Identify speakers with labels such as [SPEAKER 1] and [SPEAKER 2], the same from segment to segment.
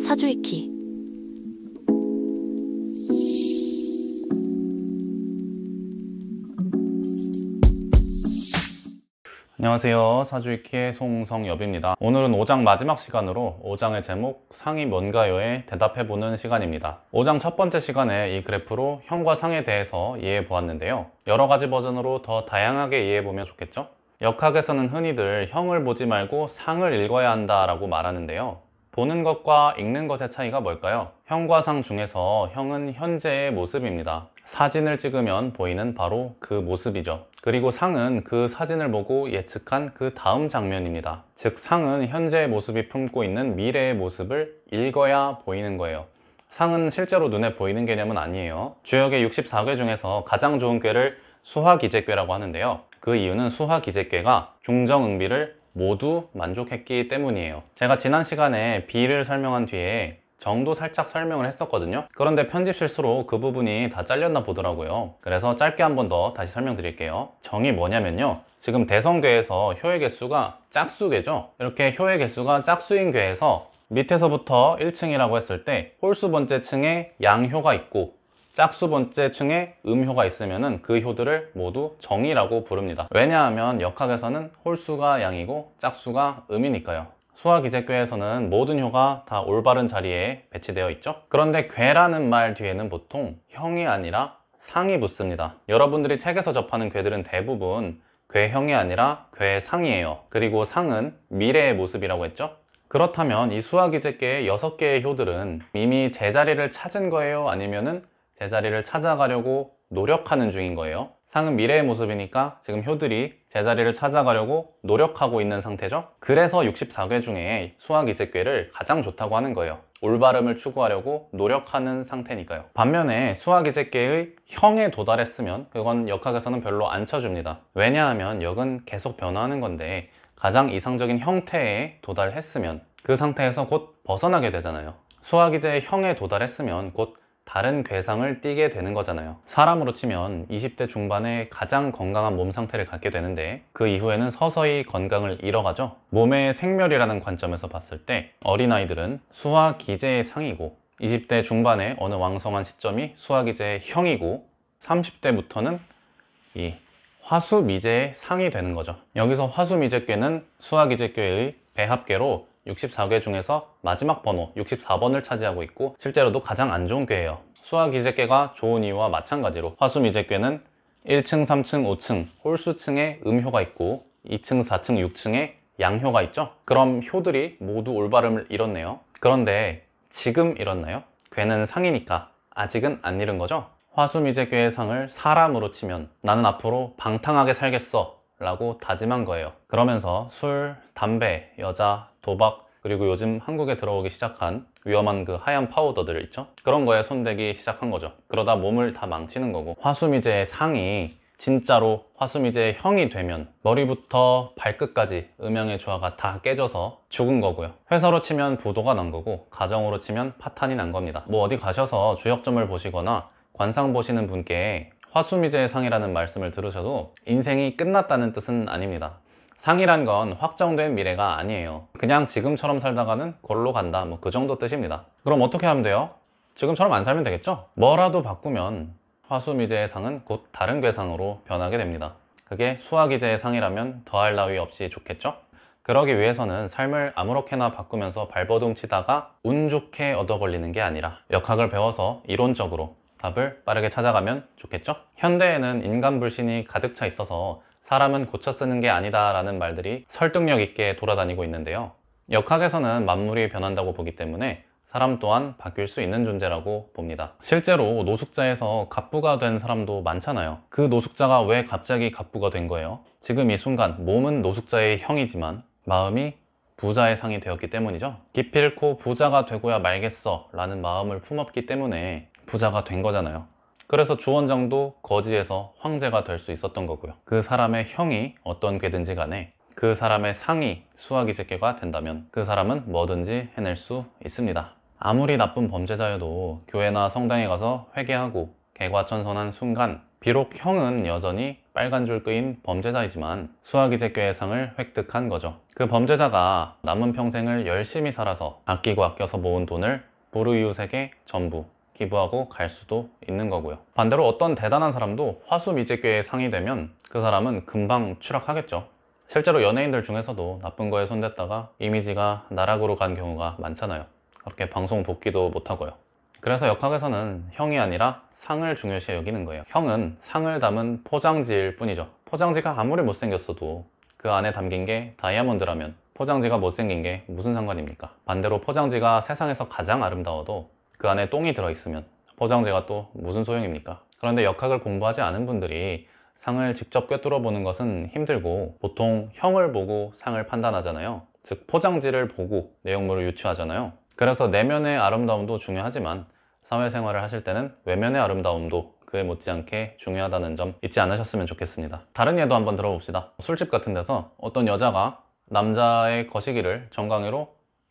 [SPEAKER 1] 사주의 키.
[SPEAKER 2] 안녕하세요. 사주이키의 송성엽입니다. 오늘은 5장 마지막 시간으로 5장의 제목 상이 뭔가요에 대답해보는 시간입니다. 5장 첫 번째 시간에 이 그래프로 형과 상에 대해서 이해해 보았는데요. 여러 가지 버전으로 더 다양하게 이해해 보면 좋겠죠? 역학에서는 흔히들 형을 보지 말고 상을 읽어야 한다라고 말하는데요. 보는 것과 읽는 것의 차이가 뭘까요? 형과 상 중에서 형은 현재의 모습입니다. 사진을 찍으면 보이는 바로 그 모습이죠. 그리고 상은 그 사진을 보고 예측한 그 다음 장면입니다. 즉 상은 현재의 모습이 품고 있는 미래의 모습을 읽어야 보이는 거예요. 상은 실제로 눈에 보이는 개념은 아니에요. 주역의 64卦 중에서 가장 좋은 卦를 수화기재卦라고 하는데요. 그 이유는 수화기재卦중정응비를 모두 만족했기 때문이에요. 제가 지난 시간에 비를 설명한 뒤에 정도 살짝 설명을 했었거든요. 그런데 편집 실수로 그 부분이 다 잘렸나 보더라고요. 그래서 짧게 한 번 더 다시 설명드릴게요. 정이 뭐냐면요, 지금 대성卦에서 효의 개수가 짝수괴죠. 이렇게 효의 개수가 짝수인 卦에서 밑에서부터 1층이라고 했을 때 홀수 번째 층에 양효가 있고 짝수 번째 층에 음효가 있으면 그 효들을 모두 정이라고 부릅니다. 왜냐하면 역학에서는 홀수가 양이고 짝수가 음이니까요. 수화기재卦에서는 모든 효가 다 올바른 자리에 배치되어 있죠. 그런데 괴라는 말 뒤에는 보통 형이 아니라 상이 붙습니다. 여러분들이 책에서 접하는 괴들은 대부분 괴형이 아니라 괴상이에요. 그리고 상은 미래의 모습이라고 했죠. 그렇다면 이 수화기재卦 6개의 효들은 이미 제자리를 찾은 거예요? 아니면은 제자리를 찾아가려고 노력하는 중인 거예요? 상은 미래의 모습이니까 지금 효들이 제자리를 찾아가려고 노력하고 있는 상태죠. 그래서 64卦 중에 수화기재卦를 가장 좋다고 하는 거예요. 올바름을 추구하려고 노력하는 상태니까요. 반면에 수화기재卦의 형에 도달했으면 그건 역학에서는 별로 안 쳐줍니다. 왜냐하면 역은 계속 변화하는 건데 가장 이상적인 형태에 도달했으면 그 상태에서 곧 벗어나게 되잖아요. 수화기재의 형에 도달했으면 곧 다른 궤상을 띠게 되는 거잖아요. 사람으로 치면 20대 중반에 가장 건강한 몸 상태를 갖게 되는데 그 이후에는 서서히 건강을 잃어가죠. 몸의 생멸이라는 관점에서 봤을 때 어린아이들은 수화기재의 상이고 20대 중반에 어느 왕성한 시점이 수화기재의 형이고 30대부터는 이 화수미재의 상이 되는 거죠. 여기서 화수미재卦는 수화기재卦의 배합卦로 64卦 중에서 마지막 번호 64번을 차지하고 있고 실제로도 가장 안 좋은 卦예요. 수화기재卦좋은 이유와 마찬가지로 화수미재卦는 1층, 3층, 5층 홀수층에 음효가 있고 2층, 4층, 6층에 양효가 있죠. 그럼 효들이 모두 올바름을 잃었네요. 그런데 지금 잃었나요? 궤는 상이니까 아직은 안 잃은 거죠. 화수미재卦상을 사람으로 치면 나는 앞으로 방탕하게 살겠어 라고 다짐한 거예요. 그러면서 술, 담배, 여자, 도박, 그리고 요즘 한국에 들어오기 시작한 위험한 그 하얀 파우더들 있죠? 그런 거에 손대기 시작한 거죠. 그러다 몸을 다 망치는 거고, 화수미재의 상이 진짜로 화수미재의 형이 되면 머리부터 발끝까지 음양의 조화가 다 깨져서 죽은 거고요. 회사로 치면 부도가 난 거고, 가정으로 치면 파탄이 난 겁니다. 뭐 어디 가셔서 주역점을 보시거나 관상 보시는 분께 화수미재의 상이라는 말씀을 들으셔도 인생이 끝났다는 뜻은 아닙니다. 상이란 건 확정된 미래가 아니에요. 그냥 지금처럼 살다가는 골로 간다, 뭐 그 정도 뜻입니다. 그럼 어떻게 하면 돼요? 지금처럼 안 살면 되겠죠? 뭐라도 바꾸면 화수미재의 상은 곧 다른 궤상으로 변하게 됩니다. 그게 수화기재의 상이라면 더할 나위 없이 좋겠죠? 그러기 위해서는 삶을 아무렇게나 바꾸면서 발버둥 치다가 운 좋게 얻어 걸리는 게 아니라 역학을 배워서 이론적으로 답을 빠르게 찾아가면 좋겠죠? 현대에는 인간 불신이 가득 차 있어서 사람은 고쳐 쓰는 게 아니다 라는 말들이 설득력 있게 돌아다니고 있는데요. 역학에서는 만물이 변한다고 보기 때문에 사람 또한 바뀔 수 있는 존재라고 봅니다. 실제로 노숙자에서 갑부가 된 사람도 많잖아요. 그 노숙자가 왜 갑자기 갑부가 된 거예요? 지금 이 순간 몸은 노숙자의 형이지만 마음이 부자의 상이 되었기 때문이죠. 기필코 부자가 되고야 말겠어 라는 마음을 품었기 때문에 부자가 된 거잖아요. 그래서 주원장도 거지에서 황제가 될 수 있었던 거고요. 그 사람의 형이 어떤 궤든지 간에 그 사람의 상이 수화기재卦가 된다면 그 사람은 뭐든지 해낼 수 있습니다. 아무리 나쁜 범죄자여도 교회나 성당에 가서 회개하고 개과천선한 순간 비록 형은 여전히 빨간 줄 끄인 범죄자이지만 수학이제교의 상을 획득한 거죠. 그 범죄자가 남은 평생을 열심히 살아서 아끼고 아껴서 모은 돈을 불우이웃에게 전부 기부하고 갈 수도 있는 거고요. 반대로 어떤 대단한 사람도 화수미제교의 상이 되면 그 사람은 금방 추락하겠죠. 실제로 연예인들 중에서도 나쁜 거에 손댔다가 이미지가 나락으로 간 경우가 많잖아요. 그렇게 방송 복귀도 못하고요. 그래서 역학에서는 형이 아니라 상을 중요시 여기는 거예요. 형은 상을 담은 포장지일 뿐이죠. 포장지가 아무리 못생겼어도 그 안에 담긴 게 다이아몬드라면 포장지가 못생긴 게 무슨 상관입니까? 반대로 포장지가 세상에서 가장 아름다워도 그 안에 똥이 들어있으면 포장지가 또 무슨 소용입니까? 그런데 역학을 공부하지 않은 분들이 상을 직접 꿰뚫어 보는 것은 힘들고 보통 형을 보고 상을 판단하잖아요. 즉 포장지를 보고 내용물을 유추하잖아요. 그래서 내면의 아름다움도 중요하지만 사회생활을 하실 때는 외면의 아름다움도 그에 못지않게 중요하다는 점 잊지 않으셨으면 좋겠습니다. 다른 예도 한번 들어봅시다. 술집 같은 데서 어떤 여자가 남자의 거시기를 정강이로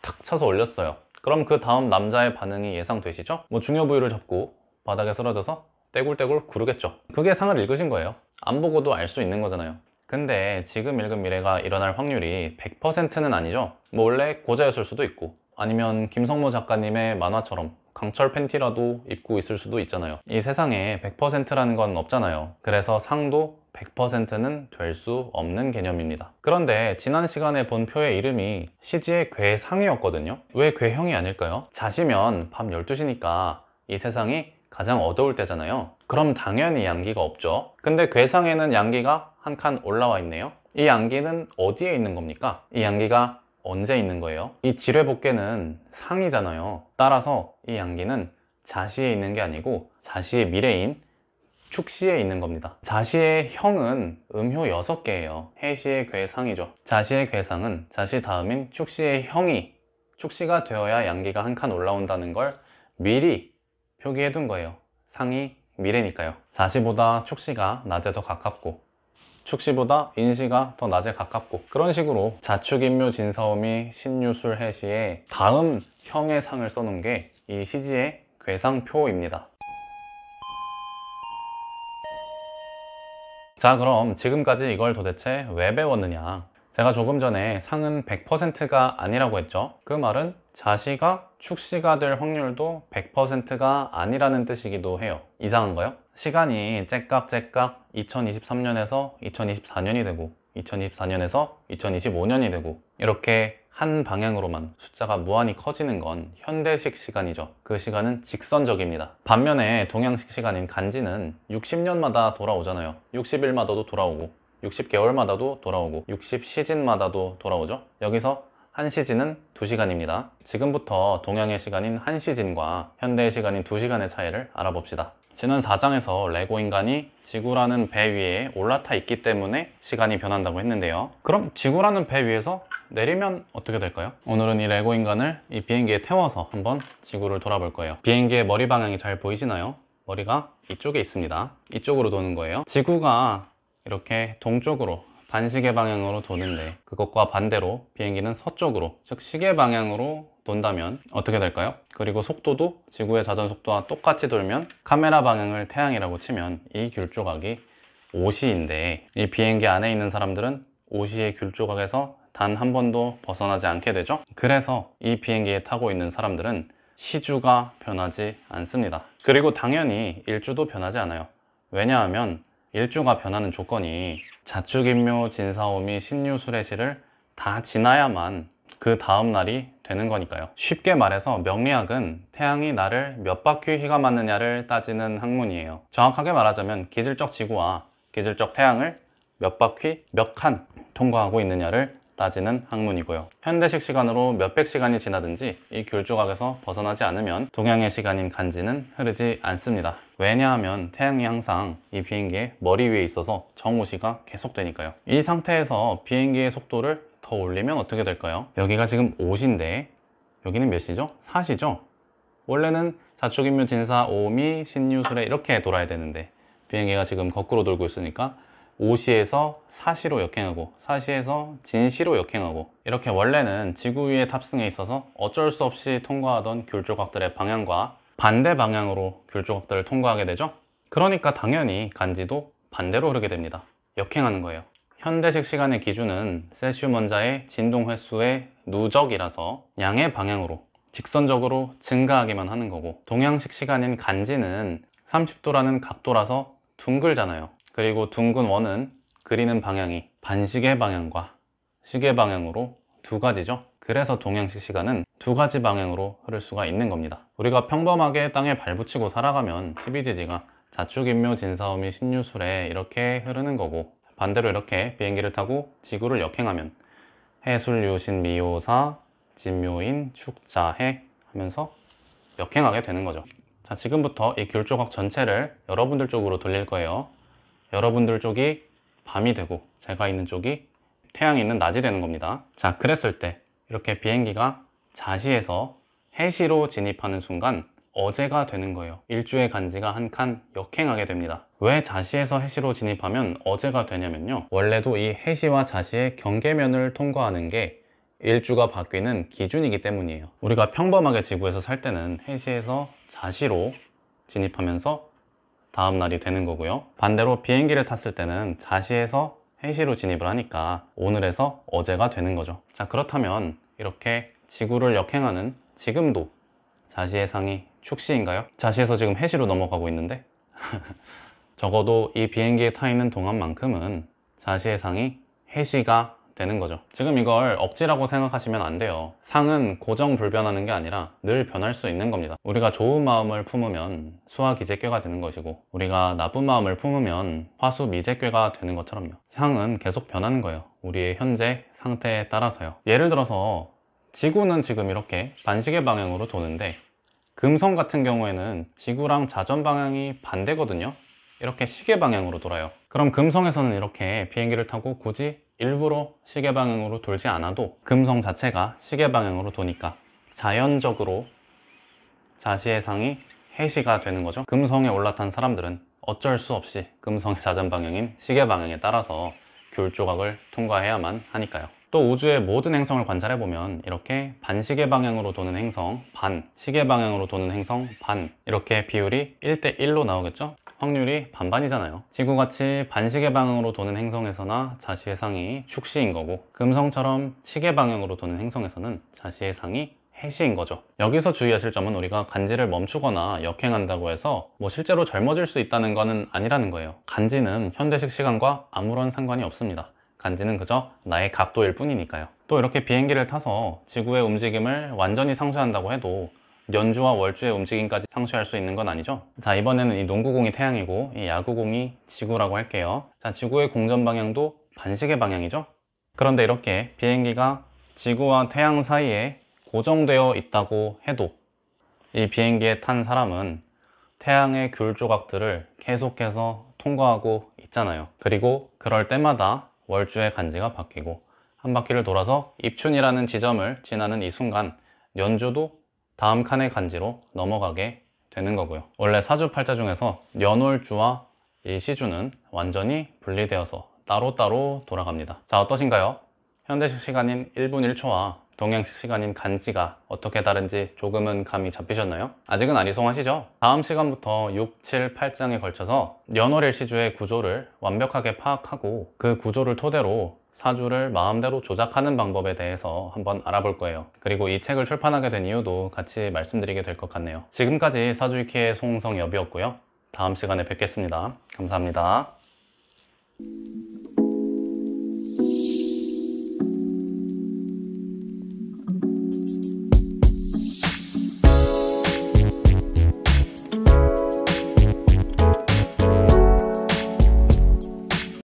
[SPEAKER 2] 탁 차서 올렸어요. 그럼 그 다음 남자의 반응이 예상되시죠? 중요 부위를 잡고 바닥에 쓰러져서 떼굴떼굴 구르겠죠. 그게 상을 읽으신 거예요. 안 보고도 알 수 있는 거잖아요. 근데 지금 읽은 미래가 일어날 확률이 100%는 아니죠. 원래 고자였을 수도 있고 아니면 김성모 작가님의 만화처럼 강철 팬티라도 입고 있을 수도 있잖아요. 이 세상에 100%라는 건 없잖아요. 그래서 상도 100%는 될 수 없는 개념입니다. 그런데 지난 시간에 본 표의 이름이 시지의 괴상이었거든요. 왜 괴형이 아닐까요? 자시면 밤 12시니까 이 세상이 가장 어두울 때잖아요. 그럼 당연히 양기가 없죠. 근데 괴상에는 양기가 한 칸 올라와 있네요. 이 양기는 어디에 있는 겁니까? 이 양기가 언제 있는 거예요? 이 지뢰복개는 상이잖아요. 따라서 이 양기는 자시에 있는 게 아니고 자시의 미래인 축시에 있는 겁니다. 자시의 형은 음효 6개예요. 해시의 괴상이죠. 자시의 괴상은 자시 다음인 축시의 형이 축시가 되어야 양기가 한 칸 올라온다는 걸 미리 표기해 둔 거예요. 상이 미래니까요. 자시보다 축시가 낮에 더 가깝고 축시보다 인시가 더 낮에 가깝고 그런 식으로 자축인묘 진사오미 신유술 해시의 다음 형의 상을 써놓은 게 이 시지의 괴상표입니다. 자, 그럼 지금까지 이걸 도대체 왜 배웠느냐? 제가 조금 전에 상은 100%가 아니라고 했죠. 그 말은 자시가 축시가 될 확률도 100%가 아니라는 뜻이기도 해요. 이상한가요? 시간이 째깍째깍 2023년에서 2024년이 되고 2024년에서 2025년이 되고 이렇게 한 방향으로만 숫자가 무한히 커지는 건 현대식 시간이죠. 그 시간은 직선적입니다. 반면에 동양식 시간인 간지는 60년마다 돌아오잖아요. 60일마다도 돌아오고 60개월마다도 돌아오고 60시즌마다도 돌아오죠. 여기서 한 시즌은 2시간입니다. 지금부터 동양의 시간인 한 시즌과 현대의 시간인 2시간의 차이를 알아봅시다. 지난 4장에서 레고 인간이 지구라는 배 위에 올라타 있기 때문에 시간이 변한다고 했는데요. 그럼 지구라는 배 위에서 내리면 어떻게 될까요? 오늘은 이 레고 인간을 이 비행기에 태워서 한번 지구를 돌아볼 거예요. 비행기의 머리 방향이 잘 보이시나요? 머리가 이쪽에 있습니다. 이쪽으로 도는 거예요. 지구가 이렇게 동쪽으로 반시계 방향으로 도는데 그것과 반대로 비행기는 서쪽으로, 즉 시계 방향으로 돈다면 어떻게 될까요? 그리고 속도도 지구의 자전 속도와 똑같이 돌면 카메라 방향을 태양이라고 치면 이 귤 조각이 오시인데 이 비행기 안에 있는 사람들은 오시의 귤 조각에서 단 한 번도 벗어나지 않게 되죠. 그래서 이 비행기에 타고 있는 사람들은 시주가 변하지 않습니다. 그리고 당연히 일주도 변하지 않아요. 왜냐하면 일주가 변하는 조건이 자축인묘 진사오미 신유술해시를 다 지나야만 그 다음 날이 되는 거니까요. 쉽게 말해서 명리학은 태양이 나를 몇 바퀴 휘감았느냐를 따지는 학문이에요. 정확하게 말하자면 기질적 지구와 기질적 태양을 몇 바퀴 몇 칸 통과하고 있느냐를 따지는 학문이고요. 현대식 시간으로 몇백 시간이 지나든지 이 귤 조각에서 벗어나지 않으면 동양의 시간인 간지는 흐르지 않습니다. 왜냐하면 태양이 항상 이 비행기의 머리 위에 있어서 정오시가 계속되니까요. 이 상태에서 비행기의 속도를 더 올리면 어떻게 될까요? 여기가 지금 5시인데 여기는 몇 시죠? 4시죠? 원래는 자축인묘 진사 오미 신유술에 이렇게 돌아야 되는데 비행기가 지금 거꾸로 돌고 있으니까 5시에서 4시로 역행하고 4시에서 진시로 역행하고 이렇게 원래는 지구 위에 탑승해 있어서 어쩔 수 없이 통과하던 귤 조각들의 방향과 반대 방향으로 귤 조각들을 통과하게 되죠. 그러니까 당연히 간지도 반대로 흐르게 됩니다. 역행하는 거예요. 현대식 시간의 기준은 세슘 원자의 진동 횟수의 누적이라서 양의 방향으로 직선적으로 증가하기만 하는 거고, 동양식 시간인 간지는 30도라는 각도라서 둥글잖아요. 그리고 둥근 원은 그리는 방향이 반시계 방향과 시계 방향으로 두 가지죠. 그래서 동양식 시간은 두 가지 방향으로 흐를 수가 있는 겁니다. 우리가 평범하게 땅에 발붙이고 살아가면 12지지가 자축인묘 진사오미 신유술에 이렇게 흐르는 거고, 반대로 이렇게 비행기를 타고 지구를 역행하면 해술유신 미호사 진묘인 축자해 하면서 역행하게 되는 거죠. 자, 지금부터 이 귤 조각 전체를 여러분들 쪽으로 돌릴 거예요. 여러분들 쪽이 밤이 되고 제가 있는 쪽이 태양이 있는 낮이 되는 겁니다. 자, 그랬을 때 이렇게 비행기가 자시에서 해시로 진입하는 순간 어제가 되는 거예요. 일주의 간지가 한 칸 역행하게 됩니다. 왜 자시에서 해시로 진입하면 어제가 되냐면요, 원래도 이 해시와 자시의 경계면을 통과하는 게 일주가 바뀌는 기준이기 때문이에요. 우리가 평범하게 지구에서 살 때는 해시에서 자시로 진입하면서 다음 날이 되는 거고요. 반대로 비행기를 탔을 때는 자시에서 해시로 진입을 하니까 오늘에서 어제가 되는 거죠. 자, 그렇다면 이렇게 지구를 역행하는 지금도 자시의 상이 축시인가요? 자시에서 지금 해시로 넘어가고 있는데 적어도 이 비행기에 타 있는 동안만큼은 자시의 상이 해시가 되는 거죠. 지금 이걸 억지라고 생각하시면 안 돼요. 상은 고정 불변하는 게 아니라 늘 변할 수 있는 겁니다. 우리가 좋은 마음을 품으면 수화기재괴가 되는 것이고, 우리가 나쁜 마음을 품으면 화수미재괴가 되는 것처럼요. 상은 계속 변하는 거예요. 우리의 현재 상태에 따라서요. 예를 들어서 지구는 지금 이렇게 반시계 방향으로 도는데, 금성 같은 경우에는 지구랑 자전 방향이 반대거든요. 이렇게 시계 방향으로 돌아요. 그럼 금성에서는 이렇게 비행기를 타고 굳이 일부러 시계 방향으로 돌지 않아도 금성 자체가 시계 방향으로 도니까 자연적으로 자시의 상이 해시가 되는 거죠. 금성에 올라탄 사람들은 어쩔 수 없이 금성의 자전 방향인 시계 방향에 따라서 귤 조각을 통과해야만 하니까요. 또 우주의 모든 행성을 관찰해보면 이렇게 반시계 방향으로 도는 행성 반, 시계 방향으로 도는 행성 반, 이렇게 비율이 1대1로 나오겠죠? 확률이 반반이잖아요. 지구같이 반시계 방향으로 도는 행성에서나 자시의 상이 축시인 거고, 금성처럼 시계 방향으로 도는 행성에서는 자시의 상이 해시인 거죠. 여기서 주의하실 점은 우리가 간지를 멈추거나 역행한다고 해서 뭐 실제로 젊어질 수 있다는 거는 아니라는 거예요. 간지는 현대식 시간과 아무런 상관이 없습니다. 간지는 그저 나의 각도일 뿐이니까요. 또 이렇게 비행기를 타서 지구의 움직임을 완전히 상쇄한다고 해도 연주와 월주의 움직임까지 상쇄할 수 있는 건 아니죠. 자, 이번에는 이 농구공이 태양이고 이 야구공이 지구라고 할게요. 자, 지구의 공전 방향도 반시계 방향이죠. 그런데 이렇게 비행기가 지구와 태양 사이에 고정되어 있다고 해도 이 비행기에 탄 사람은 태양의 귤 조각들을 계속해서 통과하고 있잖아요. 그리고 그럴 때마다 월주의 간지가 바뀌고 한 바퀴를 돌아서 입춘이라는 지점을 지나는 이 순간 연주도 다음 칸의 간지로 넘어가게 되는 거고요. 원래 사주팔자 중에서 연월주와 일시주는 완전히 분리되어서 따로따로 돌아갑니다. 자, 어떠신가요? 현대식 시간인 1분 1초와 동양식 시간인 간지가 어떻게 다른지 조금은 감이 잡히셨나요? 아직은 아리송하시죠? 다음 시간부터 6, 7, 8장에 걸쳐서 연월일시주의 구조를 완벽하게 파악하고 그 구조를 토대로 사주를 마음대로 조작하는 방법에 대해서 한번 알아볼 거예요. 그리고 이 책을 출판하게 된 이유도 같이 말씀드리게 될 것 같네요. 지금까지 사주이키의 송성엽이었고요. 다음 시간에 뵙겠습니다. 감사합니다.